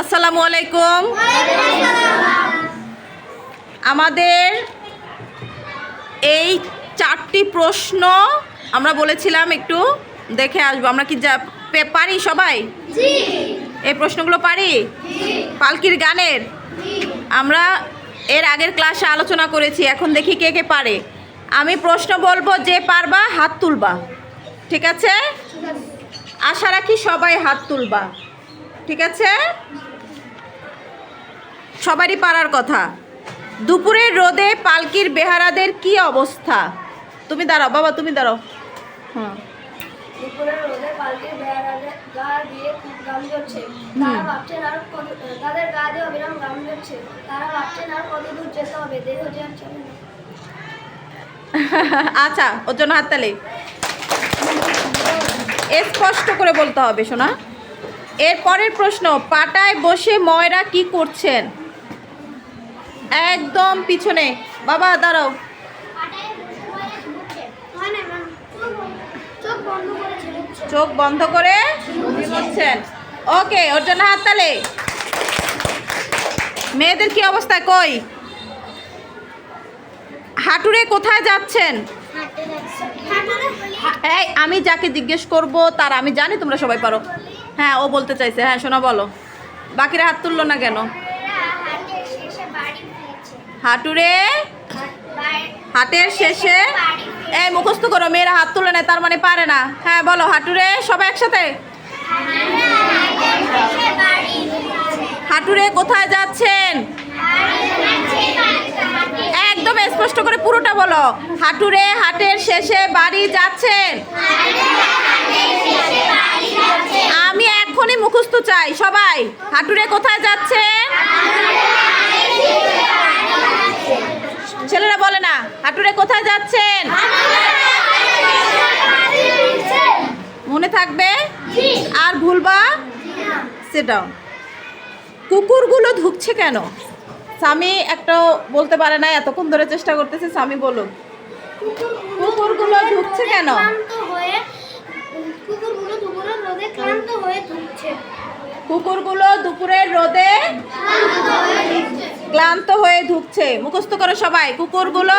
আসসালামু আলাইকুম। আমাদের এই 4টি প্রশ্ন আমরা বলেছিলাম একটু দেখে আসবো। আমরা কি পারি সবাই? এই প্রশ্নগুলো পারি? পালকির গানের আমরা এর আগের ক্লাসে আলোচনা করেছি। এখন দেখি কে কে পারে। আমি প্রশ্ন বলবো, যে পারবা হাত তুলবা, ঠিক আছে? আশা রাখি সবাই হাত তুলবা, ঠিক আছে? সবারই পারার কথা। দুপুরের রোদে পালকির বেহারাদের কি অবস্থা? তুমি দাঁড়াও বাবা, তুমি দাঁড়াও। হ্যাঁ, দুপুরের রোদে পালকির বেহারাদের গা দিয়ে খুব ঘাম ঝরছে। তারা ভাবছেন আর তাদের গা দিয়ে অবিরাম ঘাম ঝরছে। তারা ভাবছেন আর কত দূর যেতে হবে, দেহ যে আর চলে না। আচ্ছা, ওর জন্য হাততালি। স্পষ্ট করে বলতে হবে, শোনা। এর পরের প্রশ্ন, পাটায় বসে ময়রা কি করছেন? একদম পিছনে বাবা, দাঁড়াও। চোখ বন্ধ করে ঘুমোচ্ছেন। ওকে, ওর জন্য হাততালি। মেয়েদের কি অবস্থা? কই হাঁটুরে কোথায় যাচ্ছেন? এই আমি যাকে জিজ্ঞেস করব তার আমি জানি তোমরা সবাই পারো। হ্যাঁ, ও বলতে চাইছে। হ্যাঁ শোনা, বলো। বাকিরা হাত তুললো না কেন? হাঁটুরে হাটের শেষে, এই মুখস্থ করো। মেয়েরা হাত তুলে নেয় তার মানে পারে না। হ্যাঁ বলো, হাঁটুরে সবাই একসাথে। হাঁটুরে কোথায় যাচ্ছেন? একদম স্পষ্ট করে পুরোটা বলো। হাঁটুরে হাটের শেষে বাড়ি যাচ্ছেন। আমি এখনই মুখস্থ চাই সবাই। হাঁটুরে কোথায় যাচ্ছেন? ছেলেরা বলে না, হাঁটুরে কোথায় যাচ্ছেন? মনে থাকবে আর ভুলবা? Sit down. কুকুরগুলো ধুকছে কেন? স্বামী একটাও বলতে পারে না, এতক্ষণ ধরে চেষ্টা করতেছে। স্বামী বলো, কুকুরগুলো ধুকছে কেন? কুকুরগুলো দুপুরের রোদে ক্লান্ত হয়ে ধুকছে। মুখস্থ করো সবাই। কুকুরগুলো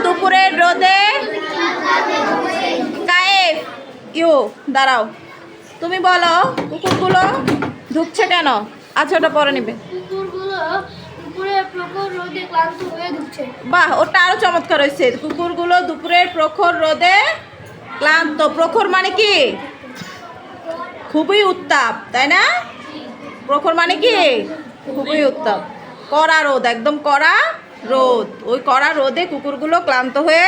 দুপুরের রোদে। কায়েফ ইউ, দাঁড়াও। তুমি বলো, কুকুরগুলো ধুকছে কেন? আচ্ছা, ওটা পরে নিবে। বাহ, ওটা আরো চমৎকার হয়েছে। কুকুরগুলো দুপুরের প্রখর রোদে ক্লান্ত। প্রখর মানে কি? খুবই উত্তাপ, তাই না? প্রখর মানে কি? খুবই উত্তাপ। কড়া রোদ, একদম কড়া রোদ। ওই কড়া রোদে কুকুরগুলো ক্লান্ত হয়ে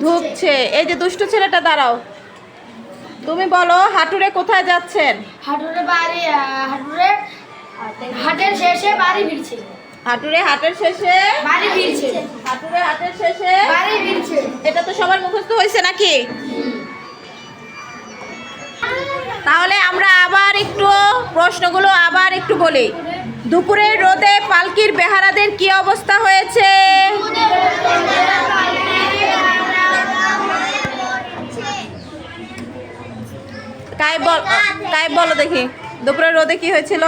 ধুকছে। এই যে দুষ্ট ছেলেটা, দাঁড়াও। তুমি বলো, হাঁটুরে কোথায় যাচ্ছেন? হাঁটুরে হাটের শেষে বাড়ি ফিরছে। হাঁটুরে হাটের শেষে বাড়ি ফিরছে। হাঁটুরে হাটের শেষে বাড়ি ফিরছে। এটা তো সবার মুখস্থ হয়েছে নাকি? তাহলে আমরা আবার একটু প্রশ্নগুলো আবার একটু বলি। দুপুরের রোদে পালকির বেহারাদের কি অবস্থা হয়েছে? কাই বলো দেখি, দুপুরের রোদে কি হয়েছিল?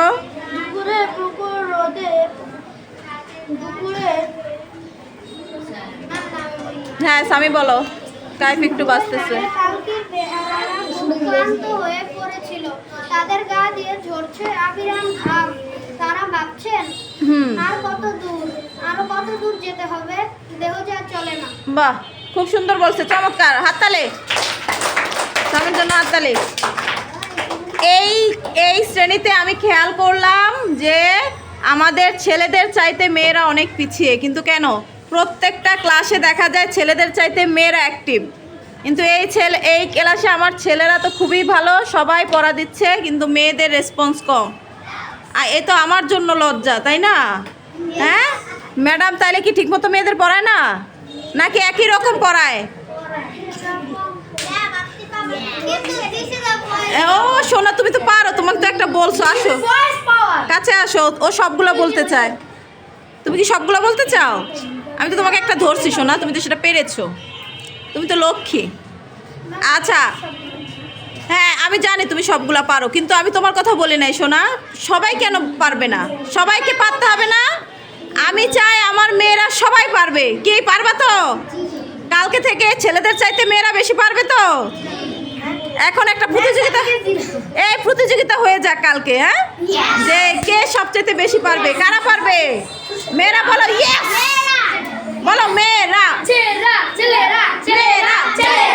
হ্যাঁ স্বামী বলো। কাইফ একটু বাঁচতেছে। ক্লান্ত হয়ে পড়েছিল। তাদের গা দিয়ে ঝরছে অবিরাম ঘাম। তারা ভাবছেন আরো কত দূর যেতে হবে, দেহ যে আর চলে না। বাহ, খুব সুন্দর বলছে, চমৎকার। হাততালি স্বামীর জন্য, হাততালি। এই শ্রেণীতে আমি খেয়াল করলাম যে আমাদের ছেলেদের চাইতে মেয়েরা অনেক পিছিয়ে। কিন্তু কেন? প্রত্যেকটা ক্লাসে দেখা যায় ছেলেদের চাইতে মেয়েরা অ্যাক্টিভ। কিন্তু এই ক্লাসে আমার ছেলেরা তো খুবই ভালো, সবাই পড়া দিচ্ছে, কিন্তু মেয়েদের রেসপন্স কম। আর এ তো আমার জন্য লজ্জা, তাই না? হ্যাঁ ম্যাডাম, তাইলে কি ঠিকমতো মেয়েদের পড়ায় না, নাকি একই রকম পড়ায়? ও শোনা, তুমি তো পারো, তোমাকে তো একটা বলছো। আসো কাছে আসো, ও সবগুলো বলতে চায়। তুমি কি সবগুলো বলতে চাও? আমি তো তোমাকে একটা ধরছি শোনা, তুমি তো সেটা পেরেছো। তুমি তো লক্ষ্মী। আচ্ছা, হ্যাঁ আমি জানি তুমি সবগুলা পারো, কিন্তু আমি তোমার কথা বলি নাই সোনা। সবাই কেন পারবে না? সবাইকে পারতে হবে না? আমি চাই আমার মেয়েরা সবাই পারবে। কি পারবা তো? কালকে থেকে ছেলেদের চাইতে মেয়েরা বেশি পারবে তো? এখন একটা প্রতিযোগিতা, এই প্রতিযোগিতা হয়ে যাক কালকে, হ্যাঁ, যে কে সবচেয়ে বেশি পারবে। কারা পারবে? মেয়েরা বলো ইয়েস, বলো মেয়েরা, ছেলেরা ছেলেরা ছেলেরা ছেলেরা